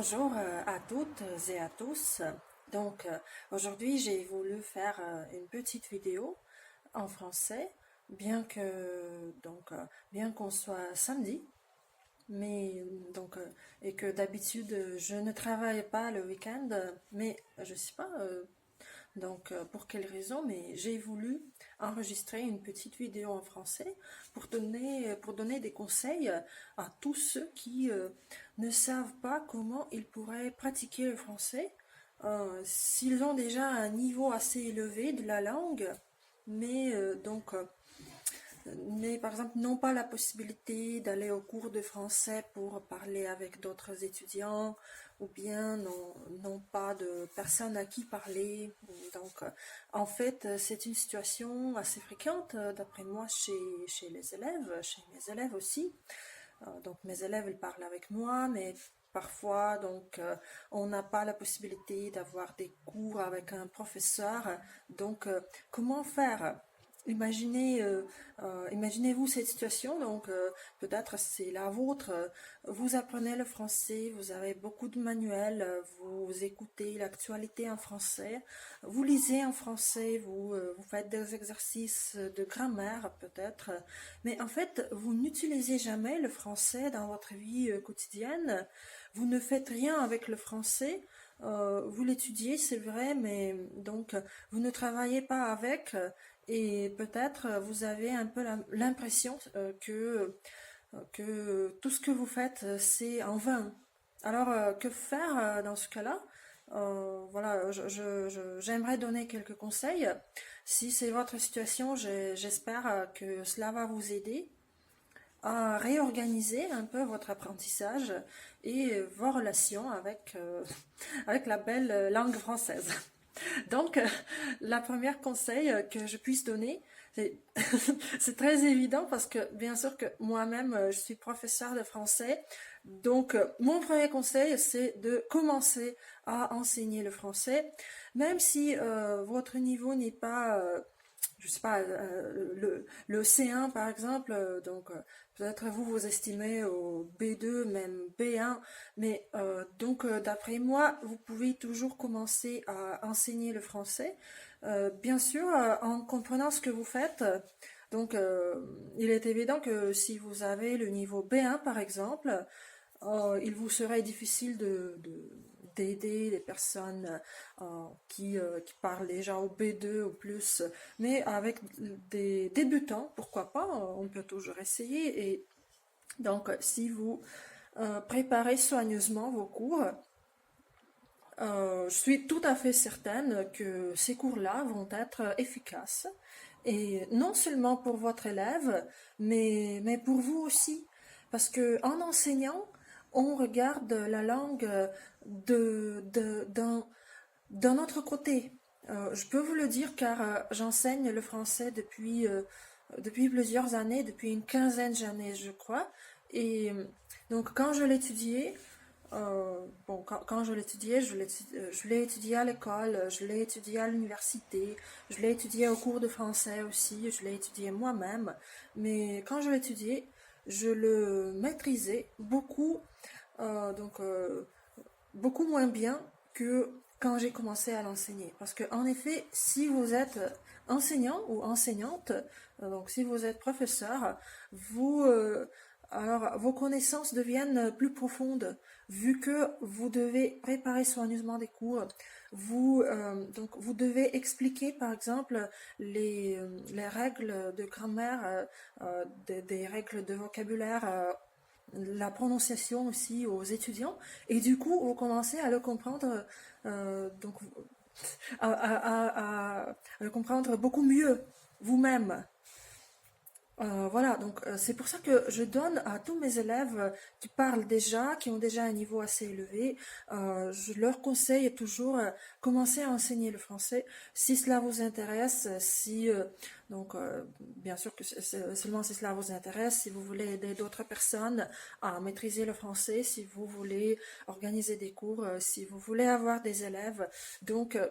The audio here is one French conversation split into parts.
Bonjour à toutes et à tous. Aujourd'hui j'ai voulu faire une petite vidéo en français, bien qu'on soit samedi, mais et que d'habitude je ne travaille pas le week-end, mais je sais pas pour quelle raison, mais j'ai voulu enregistrer une petite vidéo en français pour donner des conseils à tous ceux qui ne savent pas comment ils pourraient pratiquer le français, s'ils ont déjà un niveau assez élevé de la langue, mais mais par exemple n'ont pas la possibilité d'aller au cours de français pour parler avec d'autres étudiants ou bien n'ont pas de personne à qui parler. En fait, c'est une situation assez fréquente d'après moi chez les élèves, chez mes élèves aussi. Mes élèves ils parlent avec moi, mais parfois on n'a pas la possibilité d'avoir des cours avec un professeur. Comment faire? Imaginez-vous cette situation, peut-être c'est la vôtre. Vous apprenez le français, vous avez beaucoup de manuels, vous écoutez l'actualité en français, vous lisez en français, vous faites des exercices de grammaire peut-être, mais en fait vous n'utilisez jamais le français dans votre vie quotidienne. Vous ne faites rien avec le français. Vous l'étudiez, c'est vrai, mais vous ne travaillez pas avec, et peut-être vous avez un peu l'impression que tout ce que vous faites, c'est en vain. Alors, que faire dans ce cas-là? J'aimerais donner quelques conseils. Si c'est votre situation, j'espère que cela va vous aider à réorganiser un peu votre apprentissage et vos relations avec la belle langue française. Donc, la première conseil que je puisse donner, c'est c'est très évident parce que bien sûr que moi-même, je suis professeur de français. Mon premier conseil, c'est de commencer à enseigner le français, même si votre niveau n'est pas, je sais pas, le C1 par exemple, peut-être vous vous estimez au B2, même B1, mais d'après moi, vous pouvez toujours commencer à enseigner le français, bien sûr, en comprenant ce que vous faites. Il est évident que si vous avez le niveau B1 par exemple, il vous serait difficile d'aider les personnes qui parlent déjà au B2 ou plus, mais avec des débutants, pourquoi pas, on peut toujours essayer. Et si vous préparez soigneusement vos cours, je suis tout à fait certaine que ces cours-là vont être efficaces. Et non seulement pour votre élève, mais pour vous aussi. Parce que en enseignant, on regarde la langue d'un autre côté. Je peux vous le dire car j'enseigne le français depuis plusieurs années, depuis une quinzaine d'années, je crois. Et quand je l'étudiais, quand je l'étudiais, je l'ai étudié à l'école, je l'ai étudié à l'université, je l'ai étudié au cours de français aussi, je l'ai étudié moi-même. Mais quand je l'étudiais, je le maîtrisais beaucoup moins bien que quand j'ai commencé à l'enseigner. Parce que, en effet, si vous êtes enseignant ou enseignante, donc si vous êtes professeur, vous, alors vos connaissances deviennent plus profondes, vu que vous devez préparer soigneusement des cours. Vous devez expliquer, par exemple, les règles de grammaire, des règles de vocabulaire, la prononciation aussi aux étudiants, et du coup vous commencez à le comprendre, euh, donc à le comprendre beaucoup mieux vous-même. C'est pour ça que je donne à tous mes élèves qui parlent déjà, qui ont déjà un niveau assez élevé, je leur conseille toujours commencer à enseigner le français si cela vous intéresse, si bien sûr que seulement si cela vous intéresse, si vous voulez aider d'autres personnes à maîtriser le français, si vous voulez organiser des cours, si vous voulez avoir des élèves,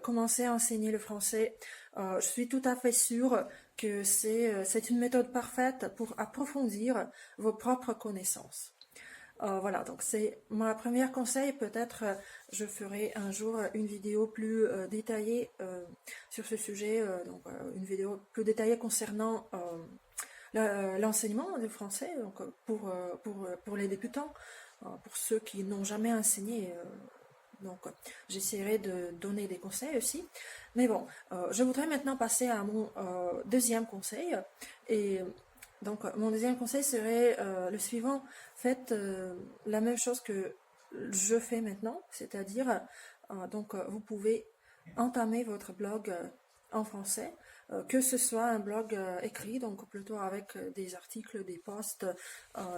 commencez à enseigner le français. Je suis tout à fait sûre que c'est une méthode parfaite pour approfondir vos propres connaissances. Voilà, donc c'est ma première conseil. Peut-être je ferai un jour une vidéo plus détaillée sur ce sujet, donc une vidéo plus détaillée concernant l'enseignement du français, donc pour les débutants, pour ceux qui n'ont jamais enseigné. Donc, j'essaierai de donner des conseils aussi. Mais bon, je voudrais maintenant passer à mon deuxième conseil. Et donc, mon deuxième conseil serait le suivant. Faites la même chose que je fais maintenant, c'est-à-dire, vous pouvez entamer votre blog en français, que ce soit un blog écrit, donc plutôt avec des articles, des posts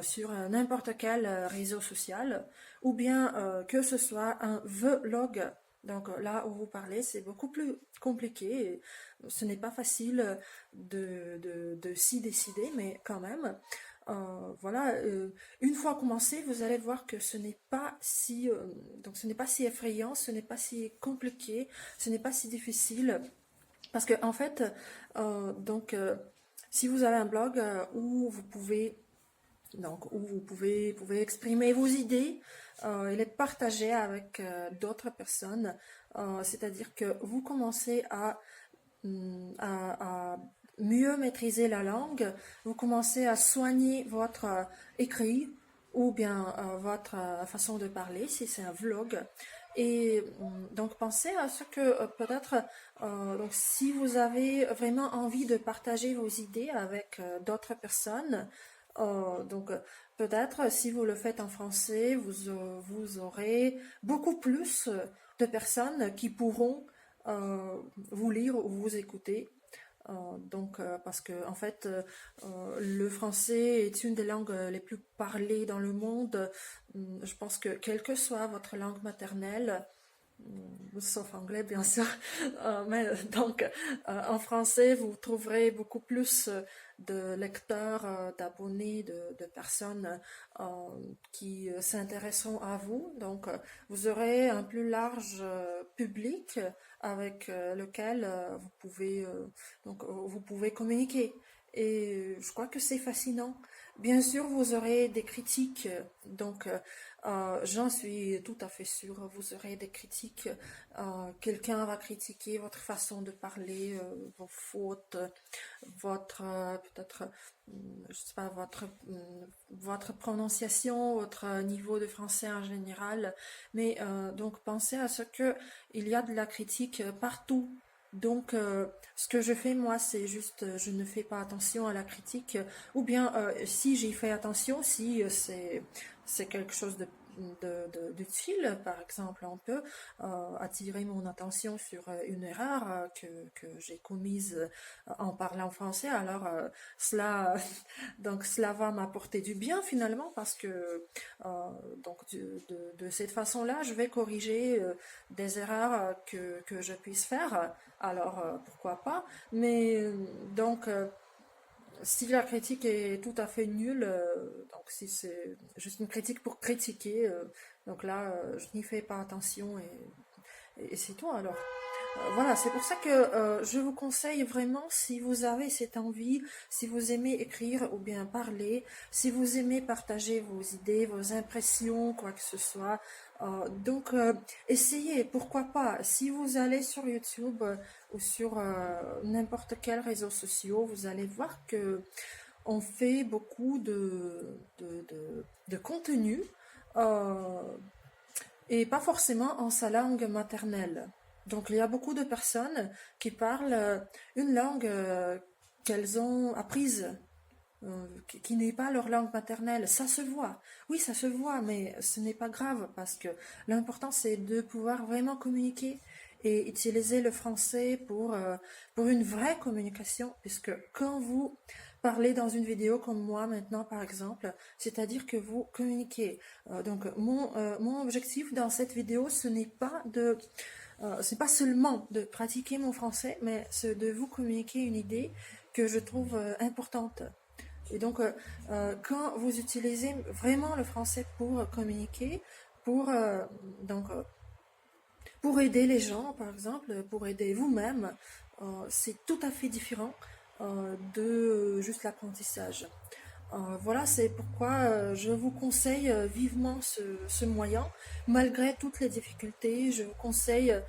sur n'importe quel réseau social, ou bien que ce soit un vlog. Donc là où vous parlez, c'est beaucoup plus compliqué. Ce n'est pas facile de s'y décider, mais quand même, voilà, une fois commencé, vous allez voir que ce n'est pas si, ce n'est pas si effrayant, ce n'est pas si compliqué, ce n'est pas si difficile. Parce que en fait, si vous avez un blog où vous pouvez pouvez exprimer vos idées et les partager avec d'autres personnes. C'est-à-dire que vous commencez à mieux maîtriser la langue, vous commencez à soigner votre écrit ou bien votre façon de parler si c'est un vlog. Et donc pensez à ce que peut-être donc si vous avez vraiment envie de partager vos idées avec d'autres personnes, peut-être si vous le faites en français, vous aurez beaucoup plus de personnes qui pourront vous lire ou vous écouter. Parce que en fait, le français est une des langues les plus parlées dans le monde. Je pense que quelle que soit votre langue maternelle, sauf anglais bien sûr, en français vous trouverez beaucoup plus de lecteurs, d'abonnés, de personnes euh, qui s'intéresseront à vous. Donc vous aurez un plus large public avec lequel vous pouvez communiquer. Et je crois que c'est fascinant. Bien sûr, vous aurez des critiques, j'en suis tout à fait sûre. Vous aurez des critiques. Quelqu'un va critiquer votre façon de parler, vos fautes, votre peut-être, je sais pas, votre prononciation, votre niveau de français en général. Mais donc pensez à ce que il y a de la critique partout. Donc, ce que je fais moi, c'est juste, je ne fais pas attention à la critique, ou bien si j'y fais attention, si c'est quelque chose d'utile, par exemple, on peut attirer mon attention sur une erreur que j'ai commise en parlant français. Alors, cela, cela va m'apporter du bien finalement, parce que de cette façon-là, je vais corriger des erreurs que je puisse faire. Alors, pourquoi pas? Mais si la critique est tout à fait nulle, donc si c'est juste une critique pour critiquer, donc là, je n'y fais pas attention et c'est tout alors. Voilà, c'est pour ça que je vous conseille vraiment, si vous avez cette envie, si vous aimez écrire ou bien parler, si vous aimez partager vos idées, vos impressions, quoi que ce soit, essayez, pourquoi pas. Si vous allez sur YouTube ou sur n'importe quel réseau social, vous allez voir que on fait beaucoup de contenu. euh, et pas forcément en sa langue maternelle. Donc il y a beaucoup de personnes qui parlent une langue qu'elles ont apprise, qui n'est pas leur langue maternelle. Ça se voit. Oui, ça se voit, mais ce n'est pas grave parce que l'important c'est de pouvoir vraiment communiquer et utiliser le français pour une vraie communication, puisque quand vous parlez dans une vidéo comme moi maintenant par exemple, c'est-à-dire que vous communiquez. Mon objectif dans cette vidéo, ce n'est pas seulement de pratiquer mon français, mais c'est de vous communiquer une idée que je trouve importante. Et quand vous utilisez vraiment le français pour communiquer, pour, euh, donc, euh, pour aider les gens, par exemple, pour aider vous-même, c'est tout à fait différent de juste l'apprentissage. Voilà, c'est pourquoi je vous conseille vivement ce moyen. Malgré toutes les difficultés, je vous conseille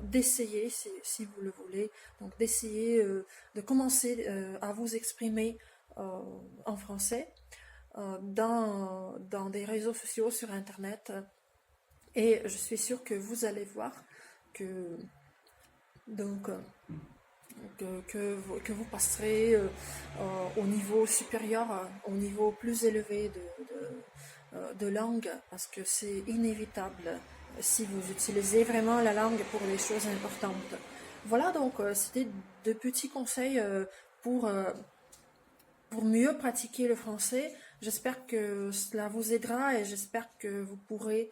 d'essayer, si vous le voulez, donc d'essayer de commencer à vous exprimer en français dans des réseaux sociaux sur Internet. Et je suis sûre que vous allez voir que, donc, que vous passerez au niveau supérieur, au niveau plus élevé de langue, parce que c'est inévitable si vous utilisez vraiment la langue pour les choses importantes. Voilà, donc c'était de petits conseils pour mieux pratiquer le français. J'espère que cela vous aidera et j'espère que vous pourrez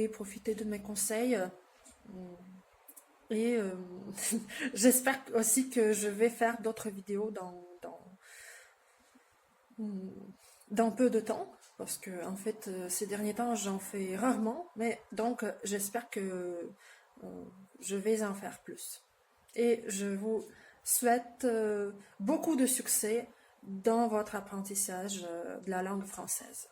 profiter de mes conseils. Et j'espère aussi que je vais faire d'autres vidéos dans peu de temps, parce que en fait, ces derniers temps, j'en fais rarement, mais donc j'espère que je vais en faire plus. Et je vous souhaite beaucoup de succès dans votre apprentissage de la langue française.